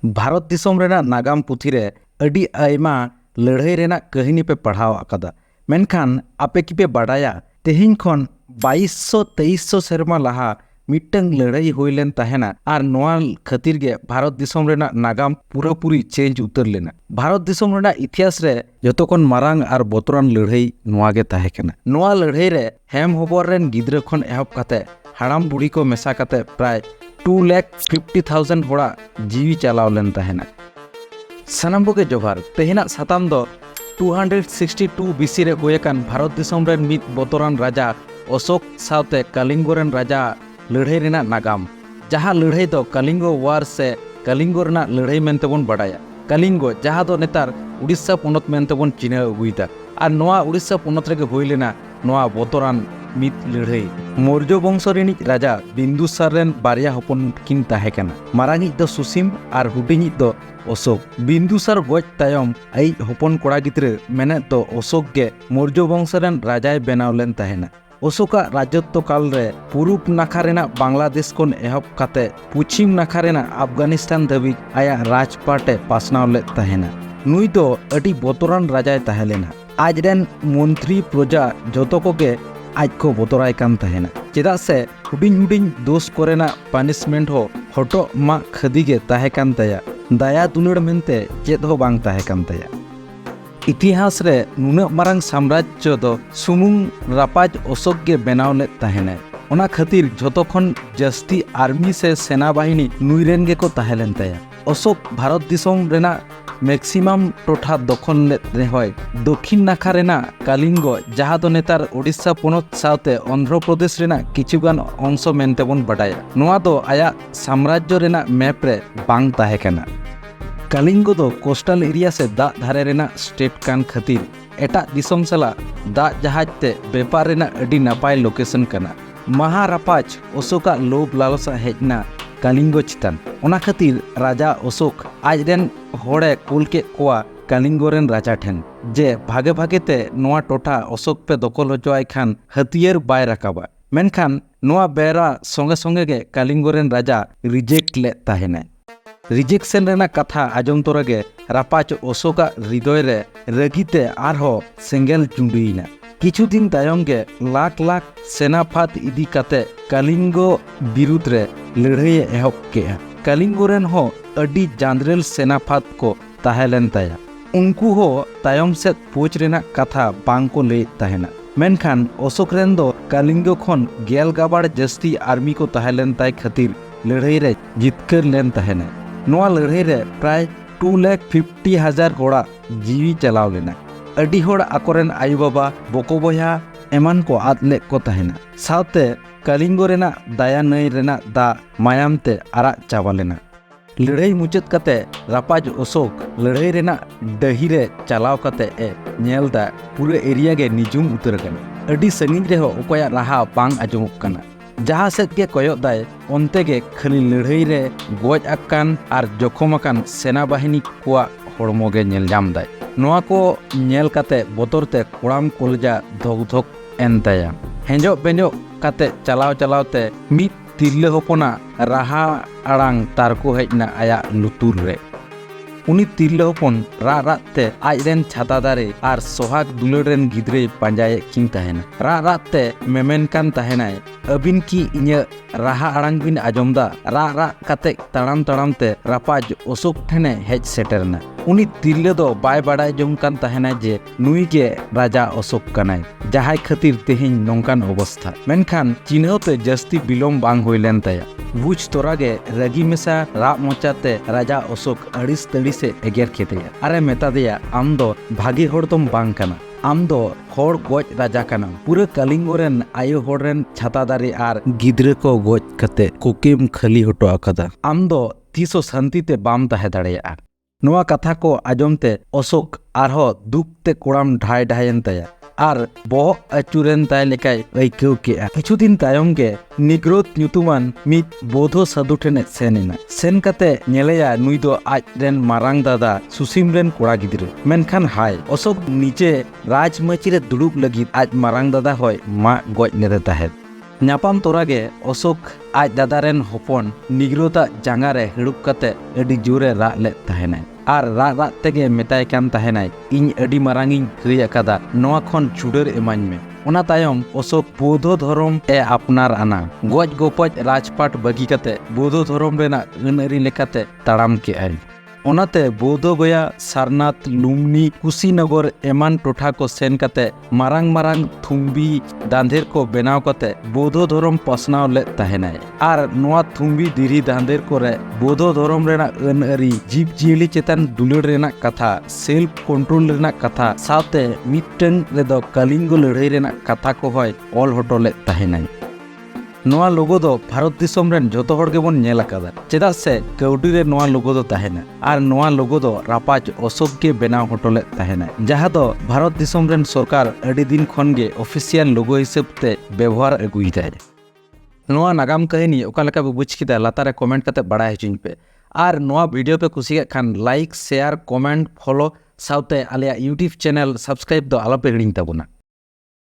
भारत दिसोम रेना नागाम पुथी रे अडी आयमा लड़ाई रेना कहानी पे पढ़ाव आकादा मेनखान आपे की पे बाडाया तेहिन खन 2200-2300 सेरमा लहा मिट्टंग लड़ाई होइलेन तहेना आर नोआ खातिर गे भारत दिसोम रेना नागाम पूरापूरी चेंज उतर लेना। भारत दिसोम रेना इतिहास रे जतोखन मारांग आर बोतरान लड़ाई नोआ गे ताहे कना। नोआ लड़ाई रे हेम होबर रेन गिद्रा खन एहब काते हाड़ाम बुढ़ी को मेसा काते प्राय 2,50,000 होड़ा जीवी चलाव लेन तहेना। सानाम के जोहार तेहेना साताम दो 262 बीसी रे होयकान भारत दिसोम रेन मित बोतरान राजा अशोक सावते कलिंगो रेन राजा लड़ाई रेना नागाम जहाँ लड़ाई दो कलिंगो वार से कलिंगो रेना लड़ाई मेनते बोन बड़ाया। कलिंगो जहाँ दो नेतार उड़ीसा पोनत मेनते बोन चिन्ह अगुईदा और नोआ उड़ीसा पोनत रेगे होई लेना नोआ बोतरान मित लड़ाई। मौर्य वंश रेनिज राजा बिंदुसार रेन बारिया हपन किन ताहे कना। मारांगिज दो सुसीम और हुडिंगिज दो अशोक। बिंदुसार गोज तायम आई हपन कोड़ा गिद्रे मेने तो अशोक गे मौर्य वंश रेन राजाय बेनाव लेन ताहेना। अशोका राजत्व काल रे पूर्व नाखा रेना बांग्लादेश कोन एहब काते पश्चिम नाखा रेना अफगानिस्तान धाबी आया राजपाटे पासनाव ले ताहेना। नुई दो अडी बोतरान राजाय ताहे लेना। आज रेन मंत्री प्रजा जतो कोगे आज को बोतराय कान ताहेना चेदा से हुडिंग दोष कोरेना पनिशमेंट हो हटो मा खदी गे ताहे कान ताया दया दुलड़ मेनते चेद हो बांग ताहे कान ताया। इतिहास रे नुना मारंग साम्राज्य दो सुमुंग रापाज अशोक गे बेनाव ले ताहेना। ओना खातिर जतोखन जस्ती आर्मी से सेना बाहिनी नुइरेन गे को ताहेलेन ताया। अशोक भारत दिसोम रेना मैक्सिमाम टोठा दखल ले रेहय दक्षिण नाखा रेना कलिंगो जहाँ दो नेतार उड़ीसा पोनत सावते आंध्र प्रदेश रेना किछुगान अंश मेनते बोन बडाया। नोआ दो आया साम्राज्य रेना मैप रे बांग ताहे कना। कलिंगो दो कोस्टल एरिया से दा धारे रेना स्टेट कान खातिर एटा दिसोम सला दा जहाज ते बेपार रेना अडी नापाय लोकेशन कना। महारापाज अशोका लोभ लालसा हेजना कलिंगो चितान ओना खातिर राजा अशोक आज रेन होड़े कुल के कोआ कलिंगो रेन राजा ठेन जे भागे भागे ते नोआ टोठा अशोक पे दखल होचोआय खान हथियार बाय राकाबा। मेनखान नोआ बेरा संगे संगे गे कलिंगो रेन राजा रिजेक्ट ले ताहेना। रिजेक्शन रेना कथा आजम तोरागे रापाच अशोका हृदय रे रगिते आरहो सेंगेल चुंडुइना। किछु दिन तायम गे लाख लाख सेनाफात इदी काते कलिंगो बिरुद्ध रे लड़ाई एहब केआ। कलिंगो रेन हो अडी जांद्रेल सेनाफात को ताहेलेन ताया। उनको हो तायम से पोच रेना कथा बांग को ले ताहेना। मेनखान अशोक रेन दो कलिंगो खन गेल गाबाड़ जस्ती आर्मी को ताहेलेन ताय खातिर लड़ाई रे जितकर लेन ताहेना। नोआ लड़ाई रे प्राय 2,50,000 होड़ा जीवी चलाव लेना। अडी होड़ आकोरेन आयु बाबा बोको बोया एमान को आद ले को ताहेना। सावते कलिंगो रेना दाया नई रेना दा मायाम ते आरा चावा लेना। लड़ाई मुचाद काते रापाज अशोक लड़ाई रेना डही रे चलाव काते ए नेल दा पूरे एरिया गे निजुम उतर कना। अडी संगिज रे हो ओकोया राहा बांग आजमक कना। जहाँ सेद के कोयक दाय ओनते गे खाली लड़ाई रे गोज आकान आर जखम आकान सेना बाहिनी कोआ होड़मो गे नेल जाम दाय। नोआ को नेल काते बोतरते कोड़ाम कलजा धोक धोक एन ताया। हेंजो बेंजो काते चलाव चलावते मित तिरले होपना राहा आड़ांग तारको हेजना आया लुतुर रे। उनी तिरले होपन रा राते आज रेन छाता दारे आर सोहाग दुलड़ रेन गिद्रे पांजाये किन ताहेना। रा राते मेमेन कान ताहेनाय अबिन की इन्या राहा आड़ांग बिन आजमदा रा रा काते तड़ाम तड़ाम ते रापाज अशोक ठेने हेज सेटरना। उनी तिरले दो बाय बाडाय जों कान ताहेना जे नुई के राजा अशोक कनाय जहाय खातिर तेहिन नोंकान अवस्था। मेनखान चिन्हते जस्ती बिलोम बांग होइलेन ताया। बुझ तोरागे रगी मेसा रा मोचाते राजा अशोक अड़िस तड़ी से एगेर खेतेया। अरे मेता दिया आम दो भागी होड़ तुम बांग कना। आम दो होड़ गोज राजा कना। पूरे कलिंगो रेन आयो होड़ रेन छाता दारी आर गिद्रे को गोज कते कुकीम खाली हटो आकादा। आम दो तीसो शांति ते बाम ताहे दाड़ेया। नोआ कथा को आजमते अशोक आरहो दुख ते कोड़ाम ढाई ढायन ताया आर बोह अचुरेन ताय लेकाय अइकौ केआ। किछु दिन तायम गे निग्रोत ᱧᱩᱛᱩᱢᱟᱱ मित बोधो साधु ठेने सेनेना। सेन काते नेलेया नुई दो आज रेन मारांग दादा सुसीम रेन कोड़ा गिद्रे। मेनखान हाय अशोक नीचे राजमची रे दुड़ुब लगित आज मारांग दादा होय मा गोज लेदे ताहेद। ᱧᱟᱯᱟᱢ ᱛᱚᱨᱟᱜᱮ ᱚᱥᱳᱠ ᱟᱡ ᱫᱟᱫᱟ ᱨᱮᱱ ᱦᱚᱯᱚᱱ ᱱᱤᱜᱨᱳᱛᱟᱜ ᱡᱟᱸᱜᱟ ᱨᱮ ᱦᱤᱲᱩᱵ ᱠᱟᱛᱮ ᱟᱹᱰᱤ ᱡᱳᱨᱮ ᱨᱟᱜ ᱞᱮᱫ ᱛᱟᱦᱮᱱᱟᱭ ᱟᱨ ᱨᱟᱜ ᱛᱮᱜᱮ ᱢᱮᱛᱟᱭ ᱠᱟᱱ ᱛᱟᱦᱮᱱᱟᱭ, ᱤᱧ ᱟᱹᱰᱤ ᱢᱟᱨᱟᱝᱤᱧ ᱠᱟᱹᱭ ᱟᱠᱟᱫᱟ, ᱱᱚᱣᱟ ᱠᱷᱚᱱ ᱪᱩᱰᱟᱹᱨ ᱮᱢᱟᱹᱧ ᱢᱮ। ᱚᱱᱟ ᱛᱟᱭᱚᱢ ᱚᱥᱳᱠ ᱵᱳᱫᱽᱫᱷᱚ ᱫᱷᱚᱨᱚᱢ ᱮ ᱟᱯᱱᱟᱨ ᱟᱱᱟ। ᱜᱚᱡ ᱜᱚᱯᱚᱡ ᱨᱟᱡᱽᱯᱟᱴ ᱵᱟᱹᱜᱤ ᱠᱟᱛᱮ ᱵᱳᱫᱽᱫᱷᱚ ᱫᱷᱚᱨᱚᱢ ᱨᱮᱱᱟᱜ ᱟᱹᱱᱼᱟᱹᱨᱤ লেখাতে ᱛᱟᱲᱟᱢ ᱠᱮᱜᱼᱟᱭ। ᱚᱱᱟᱛᱮ ᱵᱳᱫᱽᱫᱷᱚ ᱜᱚᱭᱟ, ᱥᱟᱨᱱᱟᱛᱷ, ᱞᱩᱢᱱᱤ, ᱠᱩᱥᱤᱱᱚᱜᱚᱨ ᱮᱢᱟᱱ ᱴᱚᱴᱷᱟ ᱠᱚ ᱥᱮᱱ ᱠᱟᱛᱮ ᱢᱟᱨᱟᱝ ᱢᱟᱨᱟᱝ ᱛᱷᱩᱢᱵᱤ ᱫᱟᱸᱫᱷᱮᱨ ᱠᱚ ᱵᱮᱱᱟᱣ ᱠᱟᱛᱮ ᱵᱳᱫᱽᱫᱷᱚ ᱫᱷᱚᱨᱚᱢ ᱯᱟᱥᱱᱟᱣ ᱞᱮᱫ ᱛᱟᱦᱮᱱᱟᱭ। ᱟᱨ ᱱᱚᱣᱟ ᱛᱷᱩᱢᱵᱤ ᱫᱷᱤᱨᱤ ᱫᱟᱸᱫᱷᱮᱨ ᱠᱚᱨᱮ ᱵᱳᱫᱽᱫᱷᱚ ᱫᱷᱚᱨᱚᱢ ᱨᱮᱱᱟᱜ ᱟᱹᱱᱼᱟᱹᱨᱤ, ᱡᱤᱵᱽᱼᱡᱤᱭᱟᱹᱞᱤ ᱪᱮᱛᱟᱱ ᱫᱩᱞᱟᱹᱲ ᱨᱮᱱᱟᱜ ᱠᱟᱛᱷᱟ, ᱥᱮᱞᱯ ᱠᱚᱱᱴᱨᱳᱞ ᱨᱮᱱᱟᱜ ᱠᱟᱛᱷᱟ ᱥᱟᱶᱛᱮ ᱢᱤᱫᱴᱟᱝ ᱨᱮᱫᱚ ᱠᱟᱞᱤᱝᱜᱚ ᱞᱟᱹᱲᱦᱟᱹᱭ ᱨᱮᱱᱟᱜ ᱠᱟᱛᱷᱟ ᱠᱚᱦᱚᱸᱭ ᱚᱞ ᱦᱚᱴᱚ ᱞᱮᱫ ᱛᱟᱦᱮᱱᱟᱭ। ᱱᱚᱣᱟ ᱞᱳᱜᱳ ᱫᱚ ᱵᱷᱟᱨᱚᱛ ᱫᱤᱥᱚᱢ ᱨᱮᱱ ᱡᱚᱛᱚ ᱦᱚᱲ ᱜᱮᱵᱚᱱ ᱧᱮᱞ ᱟᱠᱟᱫᱟ, ᱪᱮᱫᱟᱜ ᱥᱮ ᱠᱟᱹᱣᱰᱤ ᱨᱮ ᱱᱚᱣᱟ ᱞᱳᱜᱳ ᱫᱚ ᱛᱟᱦᱮᱱᱟ। ᱟᱨ ᱱᱚᱣᱟ ᱞᱳᱜᱳ ᱫᱚ ᱨᱟᱯᱟᱡᱽ ᱚᱥᱳᱠ ᱜᱮ ᱵᱮᱱᱟᱣ ᱦᱚᱴᱚ ᱞᱮᱫ ᱛᱟᱦᱮᱱᱟᱭ, ᱡᱟᱦᱟᱸ ᱫᱚ ᱵᱷᱟᱨᱚᱛ ᱫᱤᱥᱚᱢ ᱨᱮᱱ ᱥᱚᱨᱠᱟর ᱟᱹᱰᱤ ᱫᱤᱱ ᱠᱷᱚᱱ ᱜᱮ ᱚᱯᱷᱤᱥᱤᱭᱟᱞ ᱞᱳᱜᱳ ᱦᱤᱥᱟᱹᱵ ᱛᱮ ᱵᱮᱵᱚᱦᱟᱨ ᱟᱹᱜᱩᱭᱮᱫᱟᱭ। ᱱᱚᱣᱟ ᱱᱟᱜᱟᱢ ᱠᱟᱹᱦᱱᱤ ᱚᱠᱟ ᱞᱮᱠᱟ ᱯᱮ ᱵᱩᱡᱽ ᱠᱮᱫᱟ ᱞᱟᱛᱟᱨ ᱨᱮ ᱠᱚᱢᱮন্ট ᱠᱟᱛᱮ ᱵᱟᱲᱟᱭ ᱦᱚᱪᱚᱧ ᱯᱮ। ᱟᱨ ᱱᱚᱣᱟ ভিডিও ᱯᱮ ᱠᱩᱥᱤᱭᱟᱜ ᱠᱷᱟᱱ লাইক, শেয়ার, কমেন্ট, ফলো সাথে আলিয়া ইউটিউব চ্যানেল সাবস্ক্রাইব ᱫᱚ ᱟᱞᱚᱯᱮ ᱦᱤᱲᱤᱧ ᱛᱟᱵᱚᱱᱟ।